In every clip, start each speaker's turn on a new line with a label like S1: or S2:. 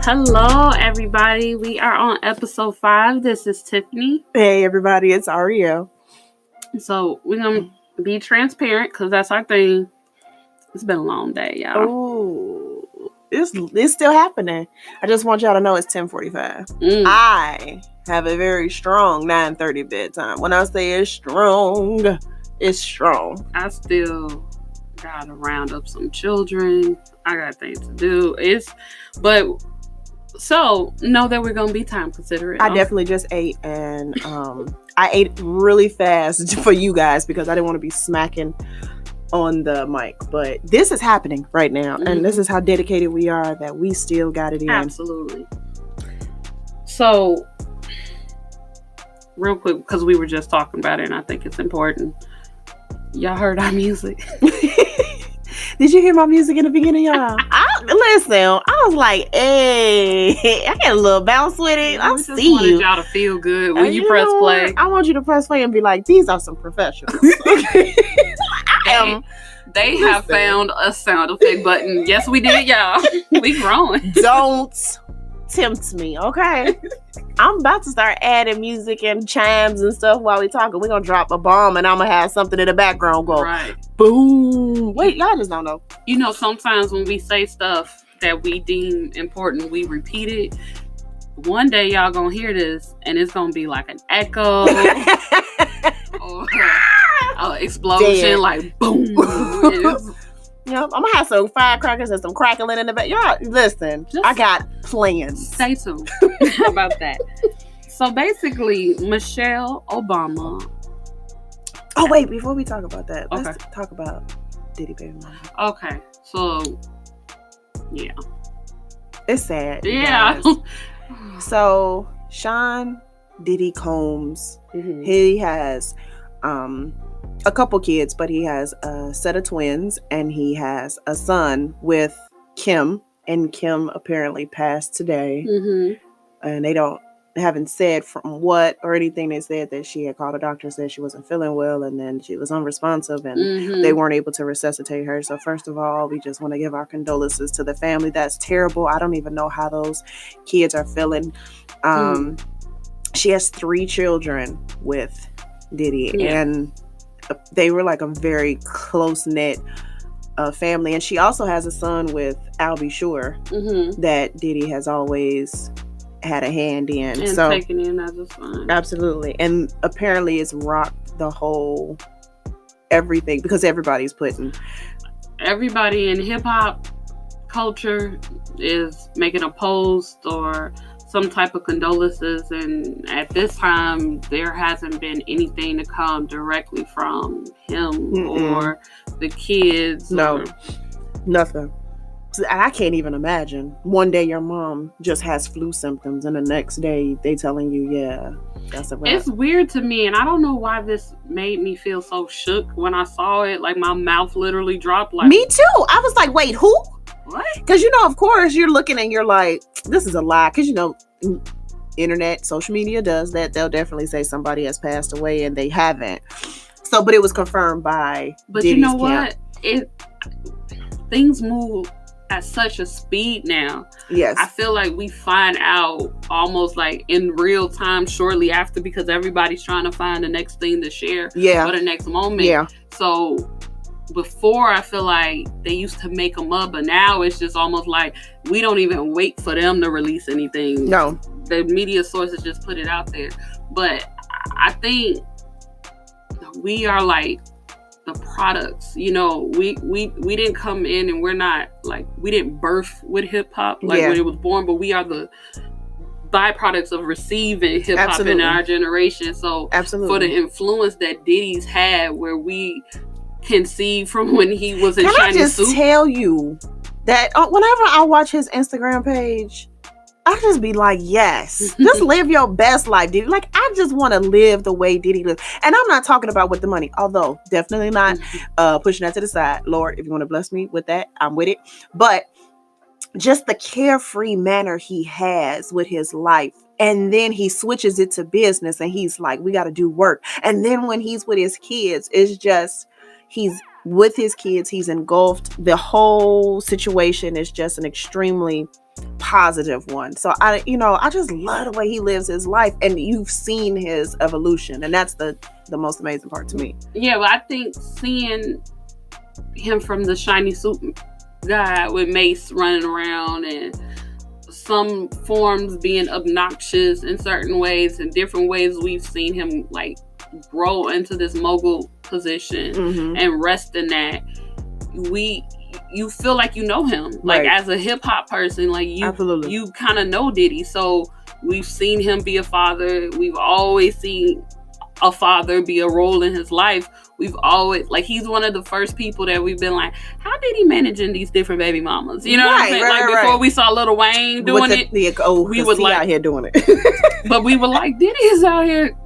S1: Hello, everybody. We are on episode 5. This is Tiffany.
S2: Hey, everybody. It's Ariel.
S1: So we're going to be transparent because that's our thing. It's been a long day, y'all.
S2: Oh, it's still happening. I just want y'all to know it's 10:45. I have a very strong 9:30 bedtime. When I say it's strong, it's strong.
S1: I still got to round up some children. I got things to do. So, know that we're going to be time considerate.
S2: I definitely just ate, and I ate really fast for you guys because I didn't want to be smacking on the mic. But this is happening right now, and this is how dedicated we are that we still got it in.
S1: Absolutely. So, real quick, because we were just talking about it, and I think it's important. Y'all heard our music.
S2: Did you hear my music in the beginning, y'all? Listen, I was like, hey, I got a little bounce with it. I see you.
S1: I wanted y'all to feel good when you press play.
S2: I want you to press play and be like, these are some professionals.
S1: They have found a sound effect button. Yes, we did, y'all. We growing.
S2: Don't tempt me, okay? I'm about to start adding music and chimes and stuff while we talking. We're gonna drop a bomb and I'm gonna have something in the background go boom. Wait, y'all just don't know.
S1: You know, sometimes when we say stuff that we deem important, we repeat it. One day y'all gonna hear this and it's gonna be like an echo or an explosion. Dead. Like boom.
S2: I'm gonna have some firecrackers and some crackling in the back. Y'all, listen, I got plans.
S1: Stay tuned about that. So basically, Michelle Obama.
S2: Oh wait, before we talk about that, let's talk about Diddy baby mama.
S1: Okay, so yeah,
S2: it's sad.
S1: Yeah.
S2: So Sean Diddy Combs, he has a couple kids, but he has a set of twins and he has a son with Kim, and Kim apparently passed today. And they haven't said from what or anything. They said that she had called a doctor, said she wasn't feeling well, and then she was unresponsive and they weren't able to resuscitate her. So first of all, we just want to give our condolences to the family. That's terrible. I don't even know how those kids are feeling. She has 3 children with Diddy, and they were like a very close-knit family. And she also has a son with Albie Shore that Diddy has always had a hand in.
S1: And
S2: so
S1: taken in as a son.
S2: Absolutely. And apparently it's rocked the whole everything because everybody
S1: in hip-hop culture is making a post or some type of condolences, and at this time there hasn't been anything to come directly from him or the kids.
S2: Nothing. I can't even imagine. One day your mom just has flu symptoms and the next day they telling you, that's a wrap.
S1: It's weird to me, and I don't know why this made me feel so shook when I saw it. Like my mouth literally dropped. Like,
S2: me too. I was like, wait, who?
S1: What?
S2: Because of course you're looking and you're like, this is a lie. Because internet, social media does that. They'll definitely say somebody has passed away and they haven't. So, but it was confirmed by Diddy's
S1: you know
S2: camp.
S1: What? Things move at such a speed now.
S2: Yes.
S1: I feel like we find out almost like in real time shortly after, because everybody's trying to find the next thing to share for the next moment. Yeah. So before, I feel like they used to make them up, but now it's just almost like we don't even wait for them to release anything.
S2: No.
S1: The media sources just put it out there. But I think we are like the products, we didn't come in and we're not like, we didn't birth with hip hop when it was born, but we are the byproducts of receiving hip hop in our generation. So for the influence that Diddy's had, where we can see from when he was in Chinese
S2: Can I just tell you that whenever I watch his Instagram page, I just be like, yes, just live your best life, Diddy. Like, I just want to live the way Diddy lives. And I'm not talking about with the money, although definitely not pushing that to the side. Lord, if you want to bless me with that, I'm with it. But just the carefree manner he has with his life. And then he switches it to business and he's like, we got to do work. And then when he's with his kids, it's just, he's with his kids. He's engulfed. The whole situation is just an extremely positive one. So I just love the way he lives his life, and you've seen his evolution, and that's the most amazing part to me.
S1: Yeah, but I think seeing him from the shiny suit guy with Mace running around and some forms being obnoxious in certain ways, in different ways we've seen him like grow into this mogul position and rest in that. You feel like you know him, like as a hip hop person, like you kind of know Diddy. So we've seen him be a father. We've always seen a father be a role in his life. We've always, like, he's one of the first people that we've been like, how did he managing these different baby mamas? You know what I'm saying? Like before we saw Lil Wayne doing it, we was like
S2: out here doing it.
S1: But we were like, Diddy is out here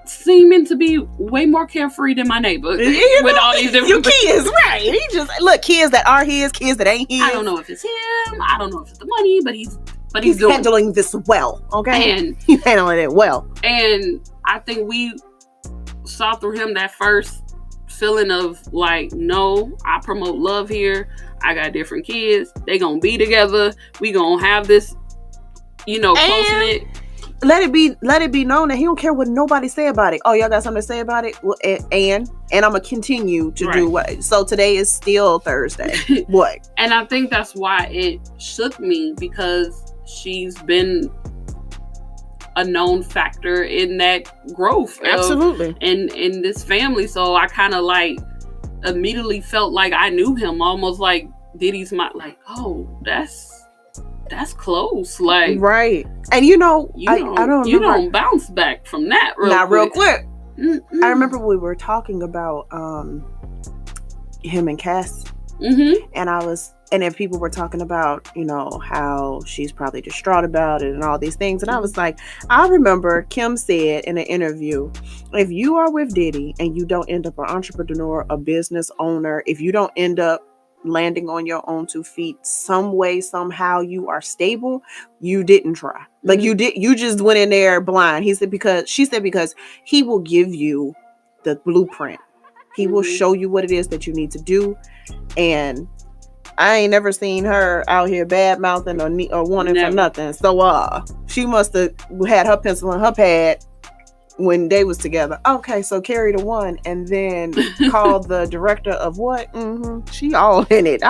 S1: seeming to be way more carefree than my neighbor with all these different
S2: kids, right? He just look, kids that are his, kids that ain't his.
S1: I don't know if it's him. I don't know if it's the money, but he's
S2: handling this well, okay?
S1: And
S2: he's handling it well.
S1: And I think we saw through him that first feeling of like, no, I promote love here. I got different kids. They gonna be together. We gonna have this, close-knit.
S2: Let it be known that he don't care what nobody say about it. Oh, y'all got something to say about it? Well, and I'm gonna continue to do what. So today is still Thursday. What?
S1: And I think that's why it shook me, because she's been a known factor in that growth.
S2: Absolutely.
S1: In this family. So I kind of like immediately felt like I knew him, almost like Diddy's my, like, oh, that's close. Like,
S2: right. And I don't
S1: you don't bounce back from that
S2: real quick. I remember we were talking about him and Cass. And if people were talking about, how she's probably distraught about it and all these things. And I was like, I remember Kim said in an interview, if you are with Diddy and you don't end up an entrepreneur, a business owner, if you don't end up landing on your own 2 feet, some way, somehow you are stable, you didn't try. Like you just went in there blind. She said, because he will give you the blueprint. He will show you what it is that you need to do. And I ain't never seen her out here bad mouthing or wanting for nothing. So she must have had her pencil and her pad when they was together. Okay, so carry the one and then call the director of what? She all in it.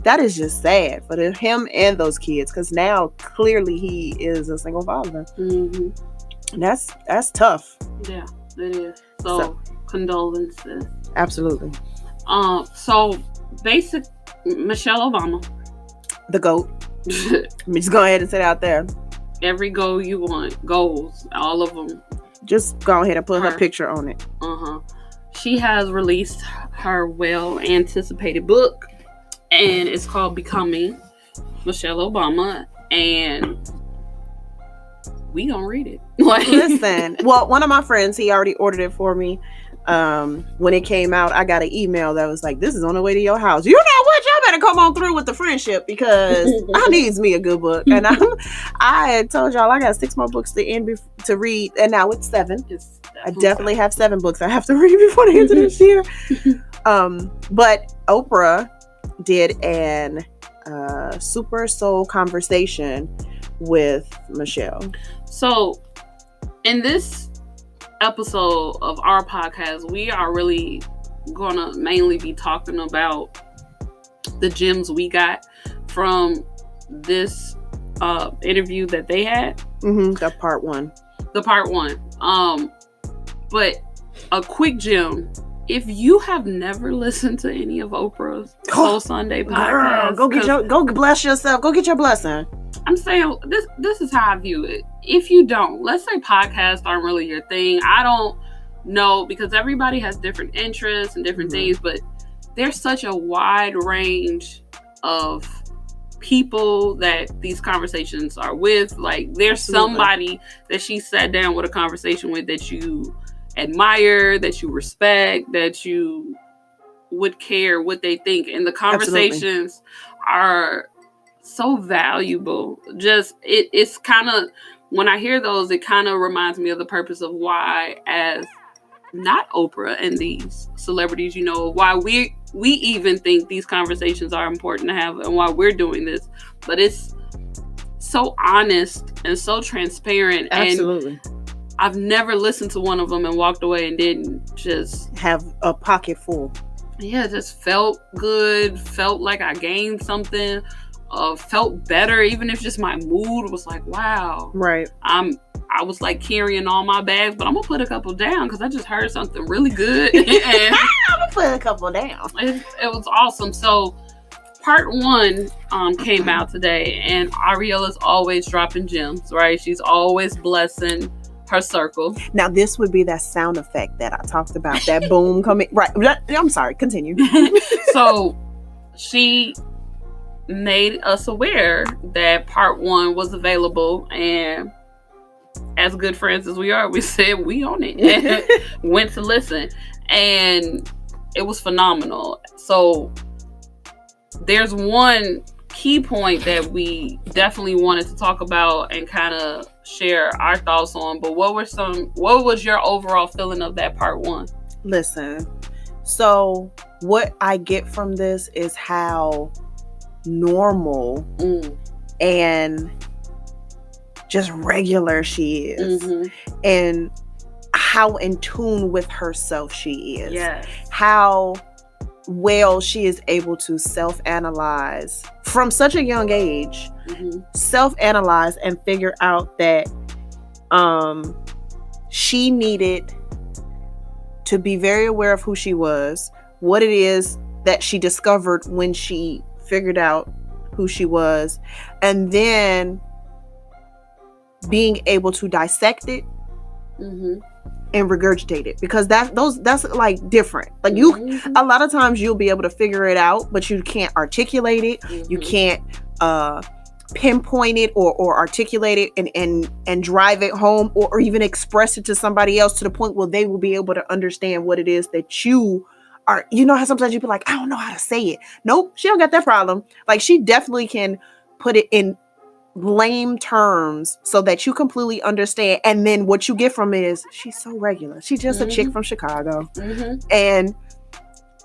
S2: That is just sad for him and those kids, because now clearly he is a single father. That's tough.
S1: Yeah, it is. So condolences.
S2: Absolutely.
S1: So basic. Michelle Obama,
S2: the GOAT. Just go ahead and sit out there.
S1: Every goal you want, goals, all of them.
S2: Just go ahead and put her picture on it.
S1: She has released her well-anticipated book, and it's called Becoming Michelle Obama, and we gonna read it.
S2: Listen, well, one of my friends, he already ordered it for me. When it came out, I got an email that was like, this is on the way to your house. You know what? Y'all better come on through with the friendship, because I needs me a good book. And I had told y'all I got 6 more books to read, and now it's 7. I definitely have 7 books I have to read before the end of this year. But Oprah did an Super Soul conversation with Michelle.
S1: So in this episode of our podcast, we are really gonna mainly be talking about the gems we got from this interview that they had.
S2: The part one.
S1: But a quick gem: if you have never listened to any of Oprah's Soul Sunday podcast,
S2: go bless yourself. Go get your blessing.
S1: I'm saying this is how I view it. If you don't, let's say podcasts aren't really your thing. I don't know, because everybody has different interests and different things, but there's such a wide range of people that these conversations are with. Like, there's somebody that she sat down with a conversation with that you admire, that you respect, that you would care what they think. And the conversations are so valuable. Just it's kind of, when I hear those, it kind of reminds me of the purpose of why, as not Oprah and these celebrities, why we even think these conversations are important to have and why we're doing this. But it's so honest and so transparent.
S2: Absolutely.
S1: And I've never listened to one of them and walked away and didn't just
S2: have a pocket full.
S1: Yeah, just felt good, felt like I gained something, felt better, even if just my mood was like, wow.
S2: Right.
S1: I was like carrying all my bags, but I'm gonna put a couple down because I just heard something really good. And
S2: I'm gonna put a couple down.
S1: It was awesome. So part 1 came out today, and Ariel is always dropping gems, right? She's always blessing her circle.
S2: Now this would be that sound effect that I talked about, that boom coming. Right. I'm sorry, continue.
S1: So she made us aware that part 1 was available, and as good friends as we are, we said we on it and went to listen, and it was phenomenal. So there's one key point that we definitely wanted to talk about and kind of share our thoughts on. But what was your overall feeling of that part 1?
S2: Listen, so what I get from this is how normal and just regular she is, and how in tune with herself she is.
S1: Yes.
S2: How well she is able to self-analyze from such a young age, self-analyze and figure out that she needed to be very aware of who she was, what it is that she discovered when she figured out who she was, and then being able to dissect it and regurgitate it, because that's like different. Like you, a lot of times you'll be able to figure it out, but you can't articulate it. You can't pinpoint it or articulate it and drive it home, or even express it to somebody else to the point where they will be able to understand what it is that you are. You know how sometimes you be like, I don't know how to say it. Nope, she don't got that problem. Like she definitely can put it in lame terms so that you completely understand, and then what you get from it is she's so regular. She's just a chick from Chicago, and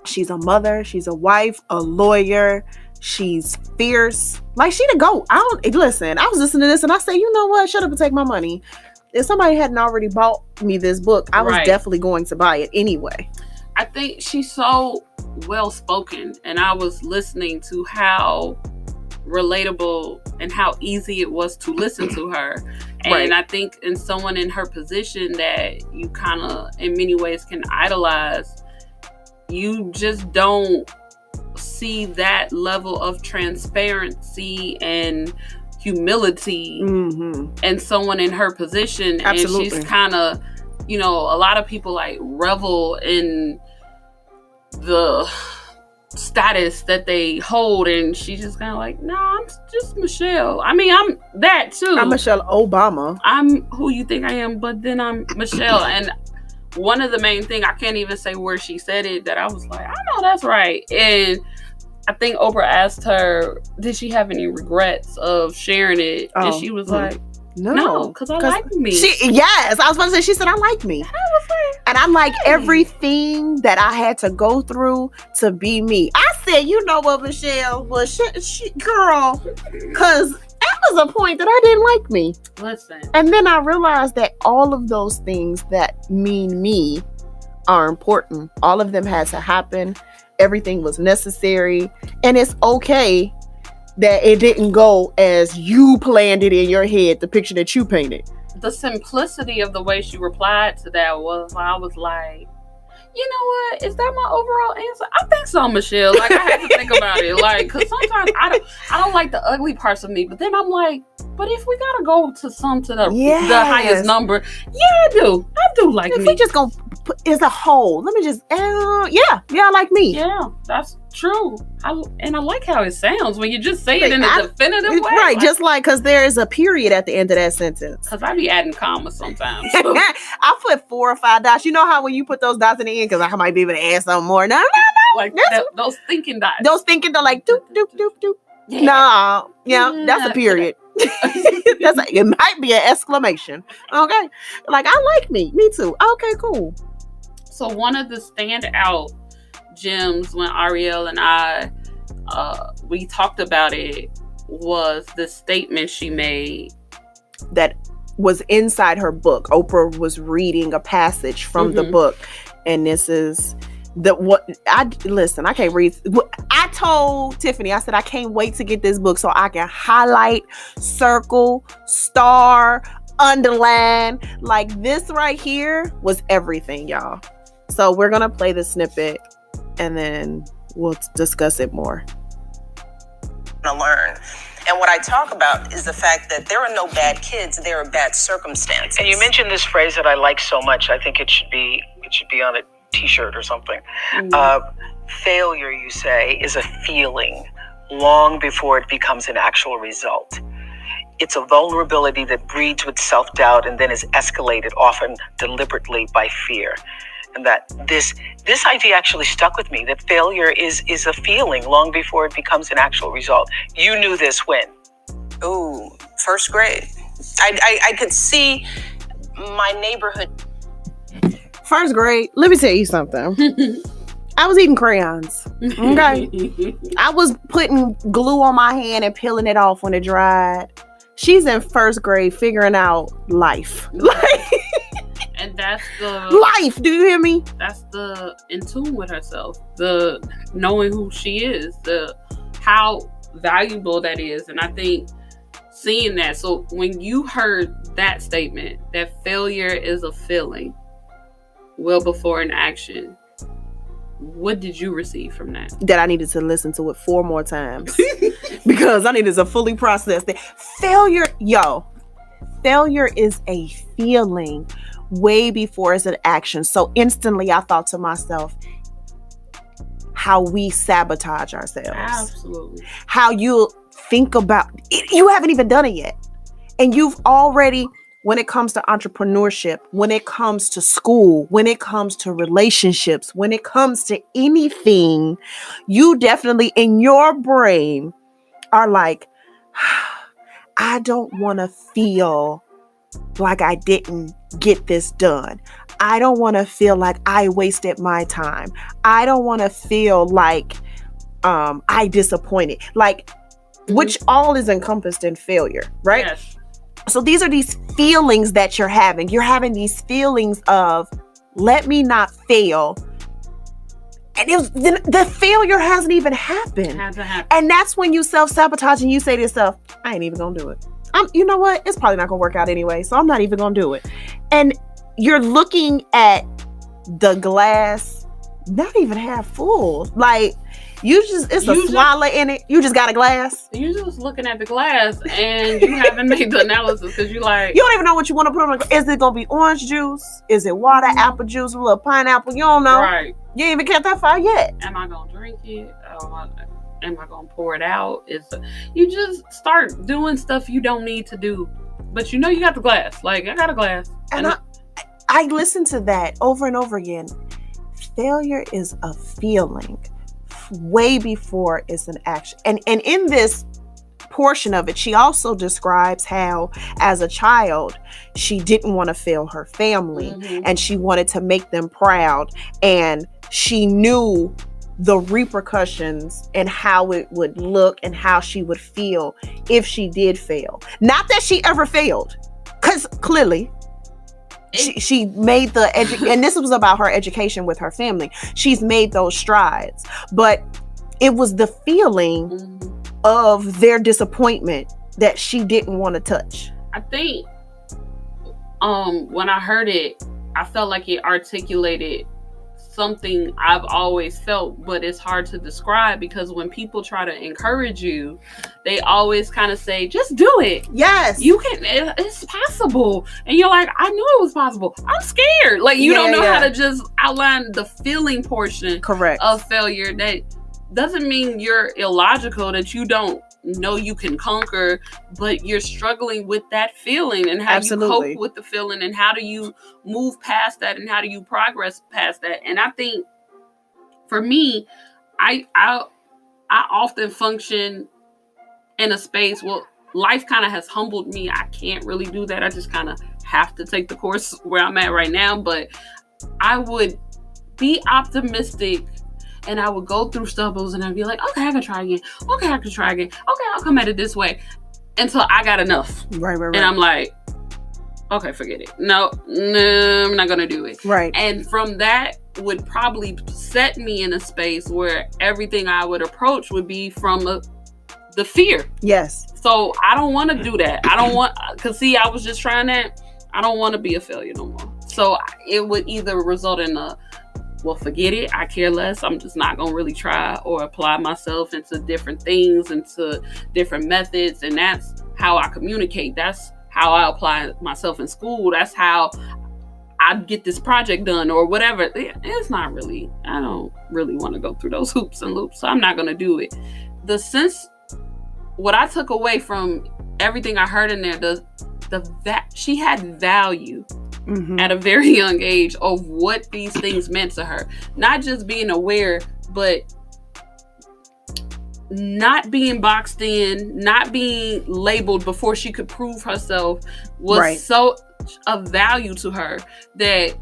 S2: she's a mother, she's a wife, a lawyer, she's fierce. Like she the GOAT. Listen, I was listening to this and I say, you know what, shut up and take my money. If somebody hadn't already bought me this book, I was definitely going to buy it anyway.
S1: I think she's so well spoken, and I was listening to how relatable and how easy it was to listen to her. And I think in someone in her position that you kind of in many ways can idolize, you just don't see that level of transparency and humility and someone in her position.
S2: Absolutely.
S1: And she's kind of, a lot of people like revel in the status that they hold, and she's just kind of like, nah, I'm just Michelle. I mean, I'm that too.
S2: I'm Michelle Obama.
S1: I'm who you think I am, but then I'm Michelle. And one of the main thing, I can't even say where she said it, that I was like, I know that's right. And I think Oprah asked her, did she have any regrets of sharing it? And she was like, no, because I like me.
S2: Yes, I was about to say, she said, I like me. And I like everything that I had to go through to be me. I said, you know what, Michelle? Well, girl, because that was a point that I didn't like me.
S1: Listen.
S2: And then I realized that all of those things that mean me are important. All of them had to happen. Everything was necessary. And it's okay that it didn't go as you planned it in your head, the picture that you painted.
S1: The simplicity of the way she replied to that was, I was like, you know what? Is that my overall answer? I think so, Michelle. Like, I had to think about it. Like, because sometimes I don't like the ugly parts of me, but then I'm like, but if we gotta go to the highest number, I do like me.
S2: If we just gonna put as a whole, let me just, I like me.
S1: Yeah, that's true. I like how it sounds when you just say it in a definitive way.
S2: Right, just like, because there is a period at the end of that sentence.
S1: Because I be adding commas sometimes. So.
S2: I put 4 or 5 dots. You know how when you put those dots in the end, because I might be able to add something more. No.
S1: Like those thinking dots.
S2: Those thinking dots, like doop, doop, doop, doop. Yeah. No, that's a period. It might be an exclamation. Okay, like I like me too. Okay, cool.
S1: So one of the standout gems when Ariel and I we talked about it was the statement she made
S2: that was inside her book. Oprah was reading a passage from the book, and this is I can't read. I told Tiffany, I said, I can't wait to get this book so I can highlight, circle, star, underline. Like, this right here was everything, y'all. So we're gonna play the snippet and then we'll discuss it more.
S3: To learn. And what I talk about is the fact that there are no bad kids, there are bad circumstances.
S4: And you mentioned this phrase that I like so much. I think it should be on a t-shirt or something. Failure, you say, is a feeling long before it becomes an actual result. It's a vulnerability that breeds with self-doubt and then is escalated, often deliberately, by fear. And that this idea actually stuck with me, that failure is a feeling long before it becomes an actual result. You knew this when?
S3: Ooh, first grade. I could see my neighborhood.
S2: First grade, let me tell you something. I was eating crayons. Okay. I was putting glue on my hand and peeling it off when it dried. She's in first grade figuring out life.
S1: And that's the
S2: life. Do you hear me?
S1: That's the in tune with herself, the knowing who she is, the how valuable that is. And I think seeing that, so when you heard that statement, that failure is a feeling well before an action, what did you receive from that?
S2: That I needed to listen to it 4 more times because I needed to fully process it. Failure is a feeling way before it's an action. So instantly I thought to myself, how we sabotage ourselves.
S1: Absolutely.
S2: How you think about it, you haven't even done it yet. And you've already, when it comes to entrepreneurship, when it comes to school, when it comes to relationships, when it comes to anything, you definitely in your brain are like, I don't want to feel like I didn't get this done. I don't want to feel like I wasted my time. I don't want to feel like I disappointed. Like, which all is encompassed in failure, right?
S1: Yes.
S2: So these are these feelings that you're having. You're having these feelings of, let me not fail. And the failure hasn't even happened. And that's when you self-sabotage and you say to yourself, I ain't even gonna do it. You know what? It's probably not gonna work out anyway, so I'm not even gonna do it. And you're looking at the glass not even half full. Like, it's a swallow in it. You just got a glass.
S1: You just looking at the glass and you haven't made the analysis because you don't
S2: even know what you want to put on. Is it gonna be orange juice? Is it water, apple juice, a little pineapple? You don't know.
S1: Right.
S2: You ain't even get that far yet.
S1: Am I gonna drink it? Am I gonna pour it out? You just start doing stuff you don't need to do, but you got the glass. Like, I got a glass,
S2: and I listen to that over and over again. Failure is a feeling way before it's an action. And in this portion of it, she also describes how, as a child, she didn't want to fail her family, and she wanted to make them proud, and she knew the repercussions and how it would look and how she would feel if she did fail. Not that she ever failed, because clearly she made and this was about her education with her family. She's made those strides, but it was the feeling of their disappointment that she didn't want to touch.
S1: I think when I heard it, I felt like it articulated something I've always felt, but it's hard to describe because when people try to encourage you, they always kind of say, just do it.
S2: Yes.
S1: You can, it's possible. And you're like, I knew it was possible. I'm scared. Like, you don't know how to just outline the feeling portion of failure. That doesn't mean you're illogical, that you don't know you can conquer, but you're struggling with that feeling and how you cope with the feeling and how do you move past that and how do you progress past that. And I think for me, I often function in a space, well, life kind of has humbled me. I can't really do that. I just kind of have to take the course where I'm at right now, but I would be optimistic And I would go through stumbles and I'd be like, okay, I can try again. Okay, I can try again. Okay, I'll come at it this way. Until I got enough.
S2: Right.
S1: And I'm like, okay, forget it. No, I'm not going to do it.
S2: Right.
S1: And from that would probably set me in a space where everything I would approach would be from the fear.
S2: Yes.
S1: So I don't want to do that. I don't want, because see, I was just trying that. I don't want to be a failure no more. So it would either result in well, forget it. I care less. I'm just not going to really try or apply myself into different things, into different methods. And that's how I communicate. That's how I apply myself in school. That's how I get this project done or whatever. It's not really, I don't really want to go through those hoops and loops. So I'm not going to do it. What I took away from everything I heard in there, she had value. Mm-hmm. At a very young age of what these things meant to her. Not just being aware, but not being boxed in, not being labeled before she could prove herself was so of value to her that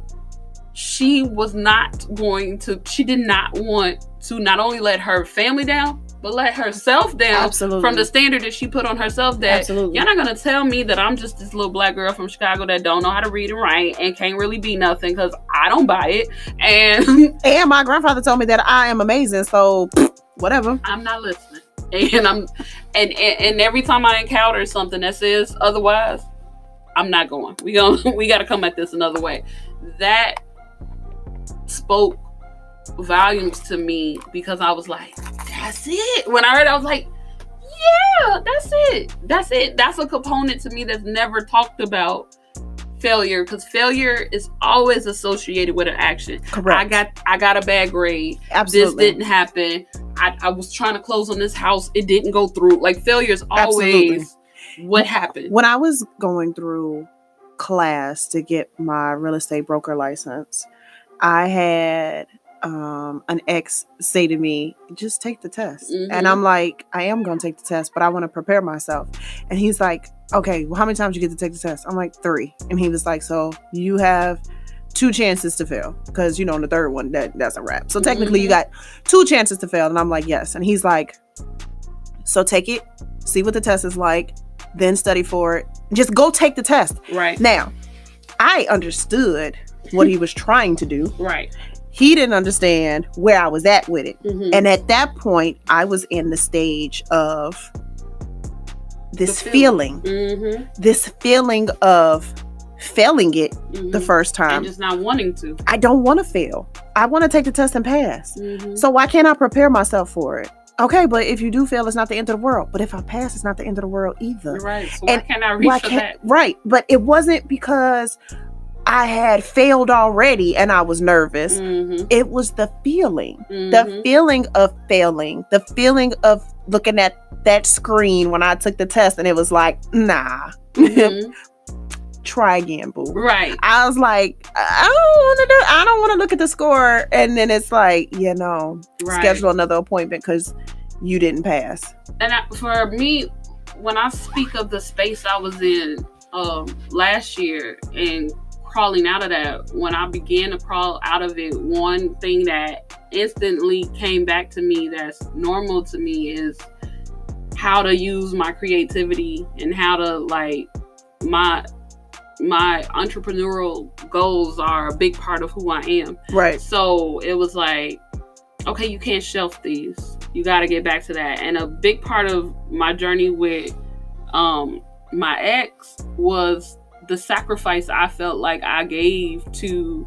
S1: she did not want to not only let her family down, but let herself down.
S2: Absolutely. From
S1: the standard that she put on herself, that
S2: Absolutely.
S1: You're not going to tell me that I'm just this little black girl from Chicago that don't know how to read and write and can't really be nothing, because I don't buy it.
S2: And my grandfather told me that I am amazing, so whatever.
S1: I'm not listening. And every time I encounter something that says otherwise, I'm not going. We got to come at this another way. That spoke volumes to me, because I was like, that's it. When I heard it, I was like, yeah, that's it. That's a component to me that's never talked about failure, because failure is always associated with an action.
S2: Correct.
S1: I got a bad grade.
S2: Absolutely.
S1: This didn't happen. I was trying to close on this house. It didn't go through. Like, failure is always what happened.
S2: When I was going through class to get my real estate broker license, I had an ex say to me, just take the test. Mm-hmm. And I'm like, I am going to take the test, but I want to prepare myself. And he's like, okay, well, how many times you get to take the test? I'm like, 3. And he was like, so you have 2 chances to fail, because on the third one that's a wrap. So technically you got 2 chances to fail. And I'm like, yes. And he's like, so take it, see what the test is like, then study for it. Just go take the test.
S1: Right.
S2: Now, I understood what he was trying to do.
S1: Right.
S2: He didn't understand where I was at with it. Mm-hmm. And at that point, I was in the stage of this feeling. Mm-hmm. This feeling of failing it the first time.
S1: And just not wanting to.
S2: I don't want to fail. I want to take the test and pass. Mm-hmm. So why can't I prepare myself for it? Okay, but if you do fail, it's not the end of the world. But if I pass, it's not the end of the world either.
S1: You're right. So why can't I reach for that?
S2: Right. But it wasn't because I had failed already and I was nervous. Mm-hmm. It was the feeling. Mm-hmm. The feeling of failing. The feeling of looking at that screen when I took the test and it was like, nah. Mm-hmm. Try again, boo.
S1: Right.
S2: I was like, I don't want to look at the score. And then it's like, schedule another appointment because you didn't pass.
S1: And for me, when I speak of the space I was in last year and crawling out of that, when I began to crawl out of it, one thing that instantly came back to me that's normal to me is how to use my creativity and how to, like, my entrepreneurial goals are a big part of who I am.
S2: Right.
S1: So it was like, okay, you can't shelf these. You got to get back to that. And a big part of my journey with my ex was the sacrifice I felt like I gave to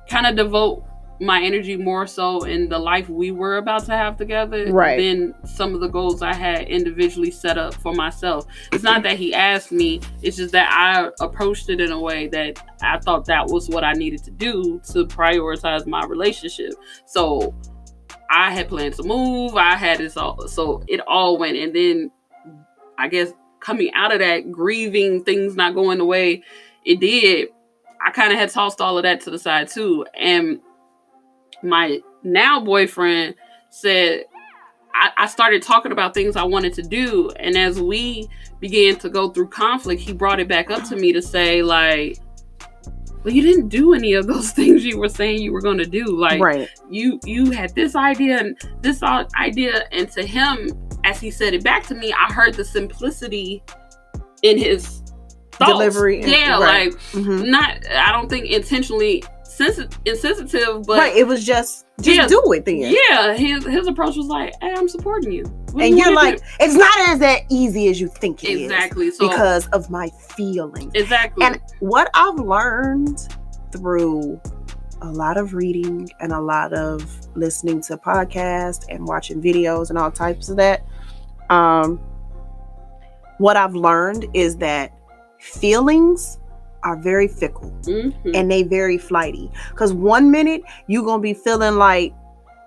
S1: kind of devote my energy more so in the life we were about to have together than some of the goals I had individually set up for myself. It's not that he asked me, it's just that I approached it in a way that I thought that was what I needed to do to prioritize my relationship. So I had planned to move, I had this all, so it all went. And then I guess coming out of that, grieving things not going the way it did, I kind of had tossed all of that to the side too. And my now boyfriend said, I started talking about things I wanted to do. And as we began to go through conflict, he brought it back up to me to say, like, well, you didn't do any of those things you were saying you were going to do. Like,
S2: right.
S1: you had this idea and this idea. And to him, as he said it back to me, I heard the simplicity in his thoughts.
S2: Delivery.
S1: Yeah,
S2: right.
S1: like, not, I don't think intentionally insensitive, but
S2: right, it was just do it then.
S1: Yeah, his approach was like, hey, I'm supporting you.
S2: And you're like, it's not as that easy as you think it is.
S1: Exactly. So,
S2: because of my feelings.
S1: Exactly.
S2: And what I've learned through a lot of reading and a lot of listening to podcasts and watching videos and all types of that, what I've learned is that feelings are very fickle and they very flighty. Because one minute you're going to be feeling like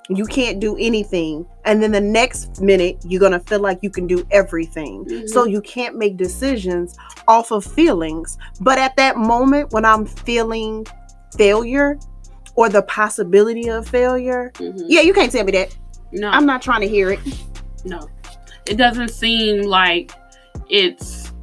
S2: you can't do anything, and then the next minute you're going to feel like you can do everything. So you can't make decisions off of feelings. But at that moment when I'm feeling failure or the possibility of failure, yeah, you can't tell me that.
S1: No,
S2: I'm not trying to hear it.
S1: No, it doesn't seem like it's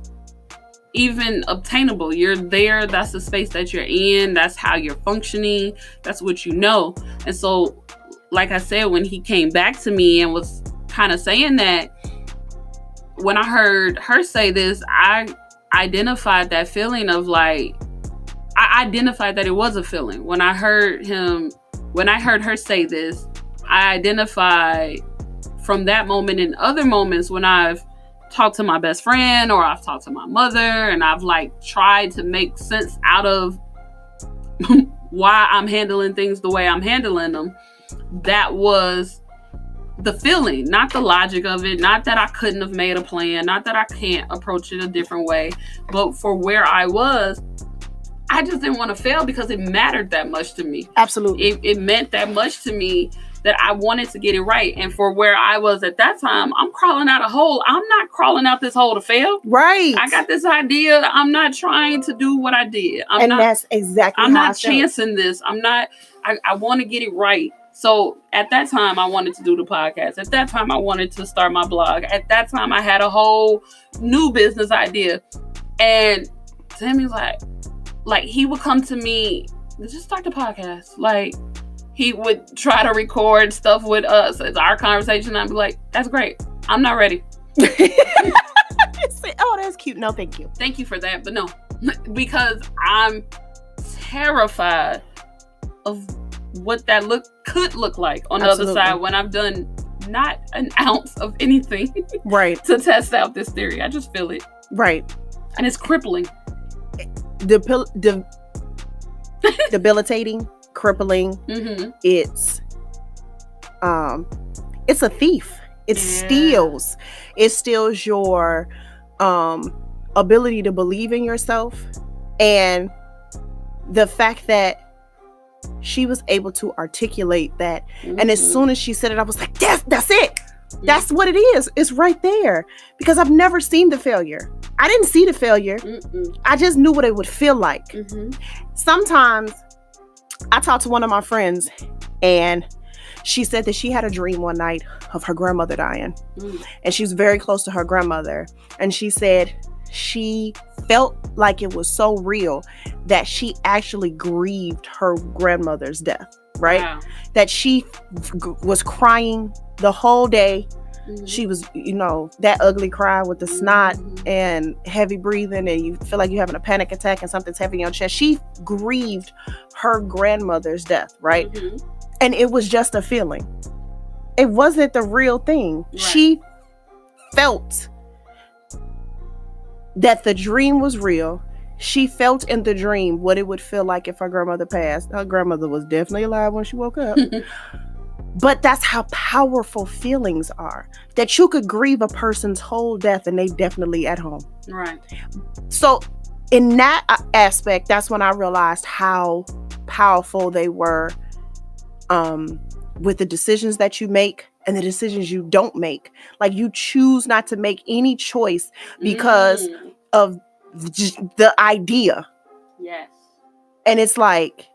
S1: even obtainable. You're there, that's the space that you're in, that's how you're functioning, that's what you know. And so, like I said, when he came back to me and was kind of saying that, when I heard her say this, I identified that feeling of like, I identified that it was a feeling. When I heard her say this, I identified from that moment and other moments when I've talked to my best friend or I've talked to my mother and I've like tried to make sense out of why I'm handling things the way I'm handling them. That was the feeling, not the logic of it, not that I couldn't have made a plan, not that I can't approach it a different way, but for where I was, I just didn't want to fail because it mattered that much to me.
S2: Absolutely.
S1: It meant that much to me that I wanted to get it right. And for where I was at that time, I'm crawling out a hole. I'm not crawling out this hole to fail.
S2: Right.
S1: I got this idea. I'm not trying to do what I did.
S2: That's exactly
S1: I'm
S2: how
S1: not chancing this. I want to get it right. So at that time, I wanted to do the podcast. At that time, I wanted to start my blog. At that time, I had a whole new business idea. And Tammy's like he would come to me, just start the podcast. Like, he would try to record stuff with us. It's our conversation. I'd be like, that's great. I'm not ready.
S2: Oh, that's cute. No, thank you.
S1: Thank you for that. But no, because I'm terrified of what that could look like on the other side when I've done not an ounce of anything
S2: right
S1: to test out this theory. I just feel it.
S2: Right.
S1: And it's crippling.
S2: Debilitating, crippling. It's a thief. It steals your ability to believe in yourself. And the fact that she was able to articulate that, and as soon as she said it, I was like, that's it. That's what it is. It's right there. Because I've never seen the failure. I didn't see the failure. I just knew what it would feel like. Sometimes I talked to one of my friends and she said that she had a dream one night of her grandmother dying. And she was very close to her grandmother. And she said she felt like it was so real that she actually grieved her grandmother's death, right? Wow. That she was crying the whole day. She was, that ugly cry with the snot and heavy breathing, and you feel like you're having a panic attack and something's heavy on your chest. She grieved her grandmother's death, right? And it was just a feeling. It wasn't the real thing. Right. She felt that the dream was real. She felt in the dream what it would feel like if her grandmother passed. Her grandmother was definitely alive when she woke up. But that's how powerful feelings are. That you could grieve a person's whole death and they definitely at home. Right. So in that aspect, that's when I realized how powerful they were with the decisions that you make and the decisions you don't make. Like, you choose not to make any choice because of the idea. Yes. And it's like,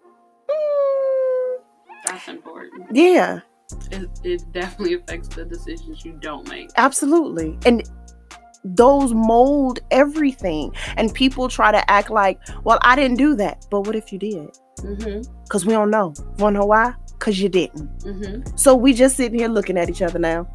S1: that's important.
S2: Yeah.
S1: It definitely affects the decisions you don't make.
S2: Absolutely. And those mold everything. And people try to act like, well, I didn't do that. But what if you did? Because we don't know. Want to know why? Because you didn't. So we just sitting here looking at each other now.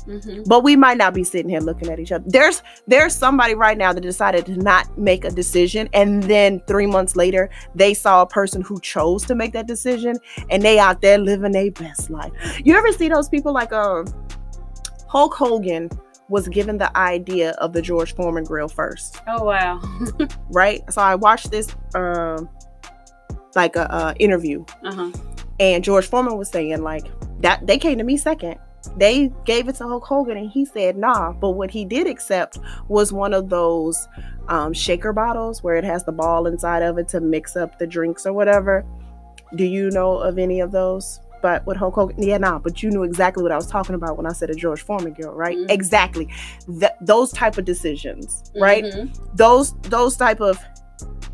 S2: But we might not be sitting here looking at each other. There's somebody right now that decided to not make a decision, and then 3 months later they saw a person who chose to make that decision, and they out there living their best life. You ever see those people like Hulk Hogan was given the idea of the George Foreman grill first.
S1: Oh wow.
S2: Right? So I watched this interview. And George Foreman was saying like that they came to me second. They gave it to Hulk Hogan and he said nah. But what he did accept was one of those shaker bottles where it has the ball inside of it to mix up the drinks or whatever. Do you know of any of those? But with Hulk Hogan, but you knew exactly what I was talking about when I said a George Foreman girl, right? Exactly. Those type of decisions, right? Those type of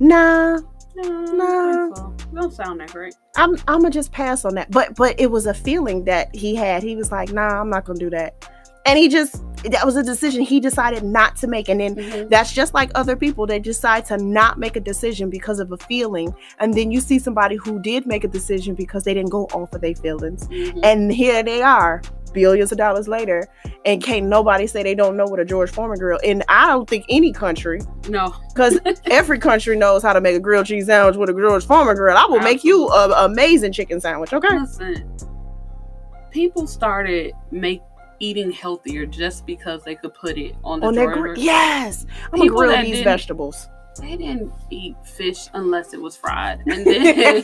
S2: nah.
S1: So. Don't sound that great.
S2: I'm gonna just pass on that. But it was a feeling that he had. He was like, nah, I'm not gonna do that. And that was a decision he decided not to make. And then that's just like other people. They decide to not make a decision because of a feeling. And then you see somebody who did make a decision because they didn't go off of their feelings. And here they are, billions of dollars later, and can't nobody say they don't know what a George Foreman grill. And I don't think any country,
S1: no,
S2: because every country knows how to make a grilled cheese sandwich with a George Foreman grill. I will make you an amazing chicken sandwich. Okay.
S1: Listen, people started eating healthier just because they could put it on their grill.
S2: Yes, I'm gonna grill these vegetables.
S1: They didn't eat fish unless it was fried. And then they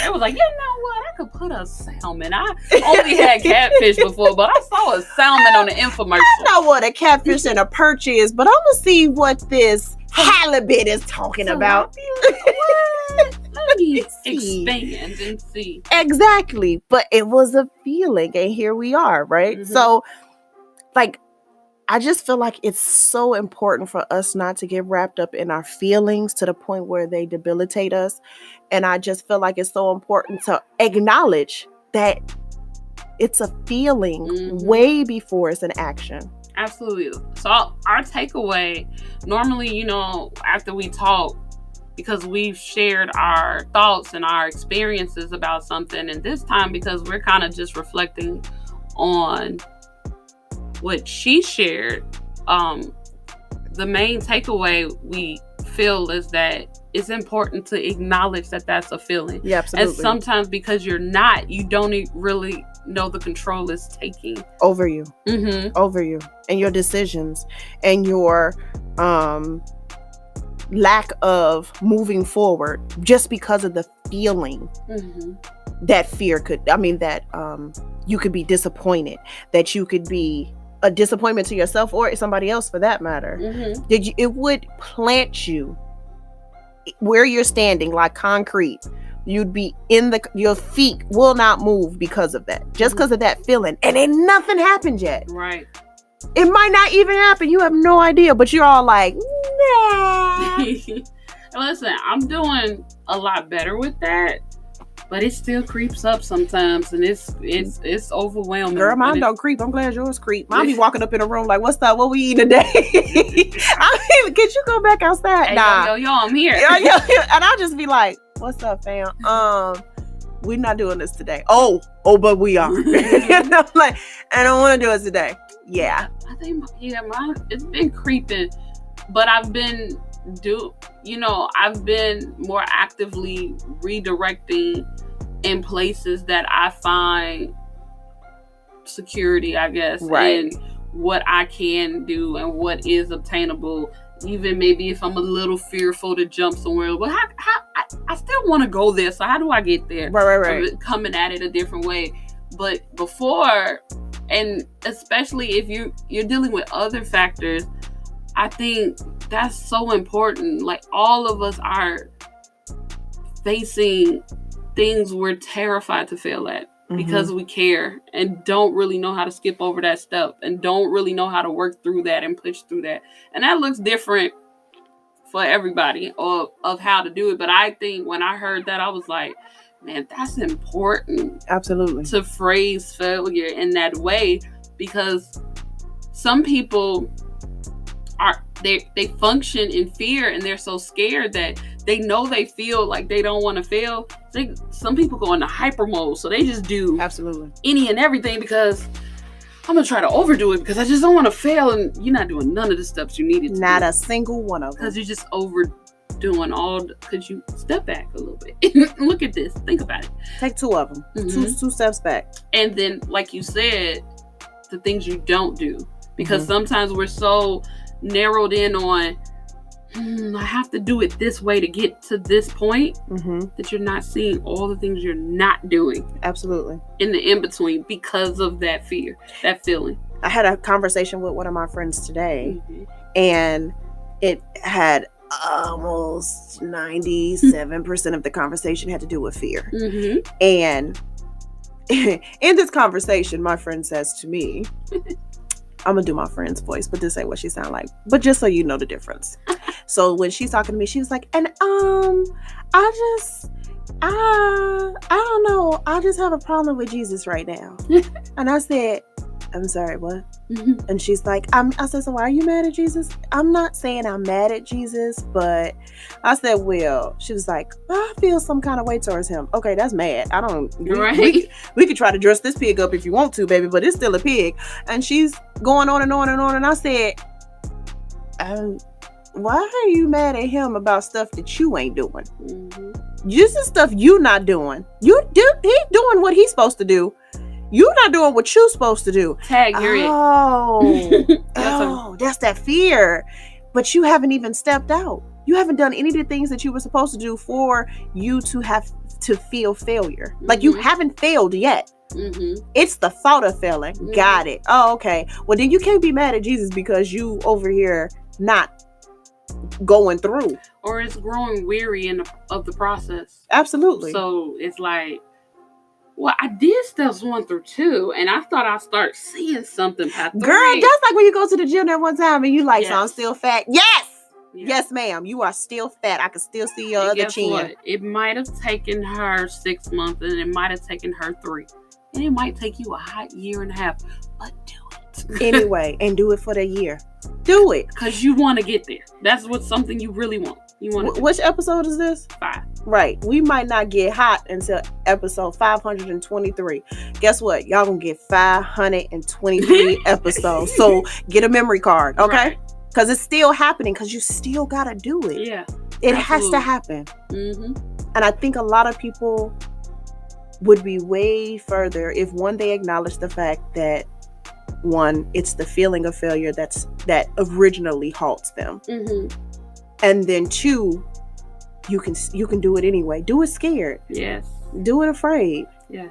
S1: was like, you know what? I could put a salmon. I only had catfish before, but I saw a salmon on the infomercial.
S2: I know what a catfish and a perch is, but I'm going to see what this halibut is talking about.
S1: What? Let me expand and see.
S2: Exactly. But it was a feeling, and here we are, right? So, like, I just feel like it's so important for us not to get wrapped up in our feelings to the point where they debilitate us. And I just feel like it's so important to acknowledge that it's a feeling way before it's an action.
S1: Absolutely. So our takeaway, normally, after we talk, because we've shared our thoughts and our experiences about something, and this time because we're kind of just reflecting on what she shared, the main takeaway we feel is that it's important to acknowledge that that's a feeling.
S2: Yeah, absolutely.
S1: And sometimes because you don't really know the control is taking
S2: over you, over you, and your decisions, and your lack of moving forward just because of the feeling. That fear you could be disappointed, that you could be a disappointment to yourself or somebody else for that matter. It would plant you where you're standing like concrete. You'd be your feet will not move because of that, just because of that feeling, and ain't nothing happened yet.
S1: Right.
S2: It might not even happen. You have no idea, but you're all like, nah.
S1: Listen, I'm doing a lot better with that, but it still creeps up sometimes, and it's overwhelming.
S2: Girl, mine don't creep. I'm glad yours creep. Mine be walking up in a room like, what's up? What we eating today? Can you go back outside?
S1: Hey,
S2: nah.
S1: Yo, I'm here.
S2: And I'll just be like, what's up, fam? We're not doing this today. Oh, but we are. Like, I don't want to do it today. Yeah.
S1: I think, mine, it's been creeping, but I've been more actively redirecting in places that I find security, I guess,
S2: right,
S1: and what I can do and what is obtainable. Even maybe if I'm a little fearful to jump somewhere, but I still want to go there. So how do I get there?
S2: Right.
S1: I'm coming at it a different way. But before, and especially if you're dealing with other factors, I think that's so important. Like, all of us are facing things we're terrified to fail at because we care and don't really know how to skip over that step and don't really know how to work through that and push through that. And that looks different for everybody of how to do it. But I think when I heard that, I was like, man, that's important.
S2: Absolutely.
S1: To phrase failure in that way, because some people they function in fear, and they're so scared that they know they feel like they don't want to fail. Some people go into hyper mode, so they just do
S2: absolutely
S1: any and everything because I'm gonna try to overdo it because I just don't want to fail, and you're not doing none of the steps you needed to
S2: not
S1: do.
S2: a single one of them,
S1: because you're just overdoing all. Because you step back a little bit. Look at this. Think about it.
S2: Take two of them. Two steps back,
S1: and then, like you said, the things you don't do, because sometimes we're so narrowed in on I have to do it this way to get to this point, that you're not seeing all the things you're not doing.
S2: Absolutely.
S1: In the in-between because of that fear, that feeling.
S2: I had a conversation with one of my friends today, and it had almost 97% of the conversation had to do with fear. And in this conversation, my friend says to me, I'm gonna do my friend's voice, but this ain't what she sound like. But just so you know the difference. So when she's talking to me, she was like, and I don't know. I just have a problem with Jesus right now. And I said, I'm sorry, what? And she's like, I said, so why are you mad at Jesus? I'm not saying I'm mad at Jesus, but I said, well, she was like, I feel some kind of way towards him. Okay, that's mad. I don't, we could try to dress this pig up if you want to, baby, but it's still a pig. And she's going on and on and on. And I said, why are you mad at him about stuff that you ain't doing? Just the stuff you not doing. He's doing what he's supposed to do. You're not doing what you're supposed to do.
S1: Tag, you're
S2: that's that fear. But you haven't even stepped out. You haven't done any of the things that you were supposed to do for you to have to feel failure. Like you haven't failed yet. It's the thought of failing. Got it. Oh, okay. Well, then you can't be mad at Jesus because you over here not going through.
S1: Or it's growing weary of the process.
S2: Absolutely.
S1: So it's like, well, I did steps 1 through 2, and I thought I'd start seeing something.
S2: Girl, that's like when you go to the gym that one time and you like, so I'm still fat. Yes, ma'am. You are still fat. I can still see your other chin. What?
S1: It might have taken her 6 months, and it might have taken her 3. And it might take you a hot year and a half, but do it.
S2: Anyway, and do it for the year. Do it.
S1: Because you want to get there. That's what's something you really want.
S2: Which episode is this?
S1: 5.
S2: Right. We might not get hot until episode 523. Guess what? Y'all gonna get 523 episodes. So get a memory card, okay? Because it's still happening, because you still gotta do it.
S1: Yeah.
S2: It has to happen. And I think a lot of people would be way further if, one, they acknowledge the fact that, one, it's the feeling of failure that originally halts them. And then 2, you can do it anyway. Do it scared.
S1: Yes.
S2: Do it afraid.
S1: Yes.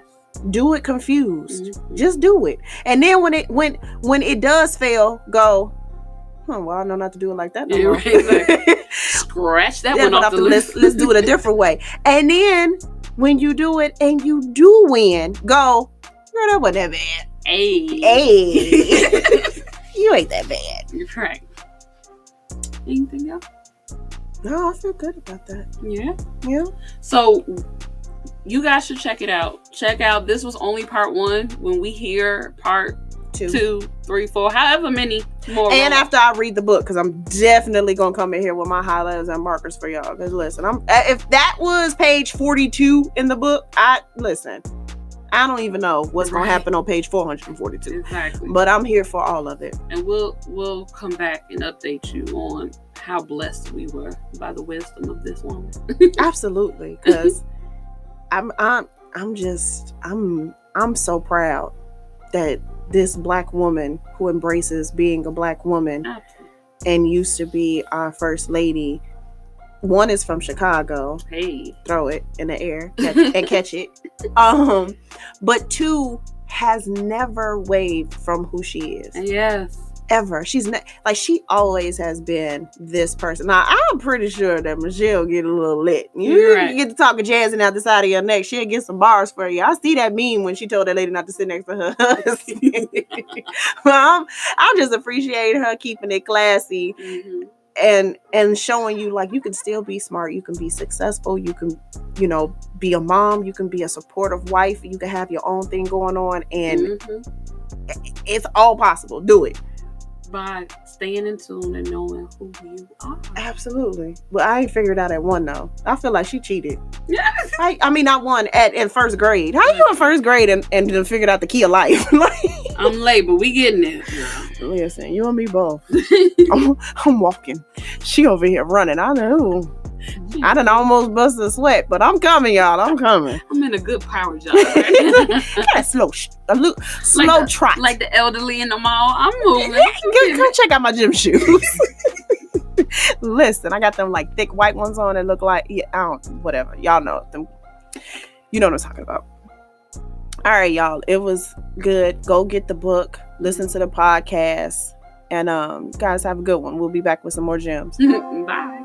S2: Do it confused. Just do it. And then when it does fail, go, well, I know not to do it like that no more.
S1: Scratch that one off the list.
S2: Let's do it a different way. And then when you do it and you do win, go, girl, that wasn't that bad. Hey. You ain't that bad.
S1: You're right. Anything else?
S2: No, I feel good about that.
S1: Yeah. So you guys should check it out. This was only part 1. When we hear part 2, 3, 4, however many more.
S2: And after I read the book, because I'm definitely gonna come in here with my highlighters and markers for y'all. Because listen, if that was page 42 in the book, I don't even know what's gonna happen on page 442.
S1: Exactly.
S2: But I'm here for all of it.
S1: And we'll come back and update you on how blessed we were by the wisdom of this woman.
S2: Absolutely, because I'm so proud that this Black woman who embraces being a Black woman and used to be our first lady. One is from Chicago.
S1: Hey,
S2: throw it in the air and catch it. But 2 has never wavered from who she is.
S1: Yes.
S2: Ever. She's not like, she always has been this person. Now I'm pretty sure that Michelle get a little lit. You get to talking jazz out the side of your neck. She'll get some bars for you. I see that meme when she told that lady not to sit next to her husband. Well, I'm just appreciating her keeping it classy. And showing you, like, you can still be smart, you can be successful, you can, be a mom, you can be a supportive wife, you can have your own thing going on, and it's all possible. Do it.
S1: by staying in tune and knowing who you are.
S2: Absolutely. Well, I ain't figured out at 1 though. I feel like she cheated.
S1: Yes.
S2: I mean, not 1 in first grade. How you in first grade and then figured out the key of life?
S1: I'm late, but we getting there.
S2: Listen, you and me both. I'm walking. She over here running. I know. I done almost busted a sweat, but I'm coming, y'all. I'm coming.
S1: I'm in a good power job. Right?
S2: slow
S1: like
S2: trot.
S1: Like the elderly in the mall. I'm moving.
S2: Come check out my gym shoes. Listen, I got them like thick white ones on that look like, whatever. Y'all know them. You know what I'm talking about. All right, y'all. It was good. Go get the book. Listen to the podcast. And guys, have a good one. We'll be back with some more gems.
S1: Bye.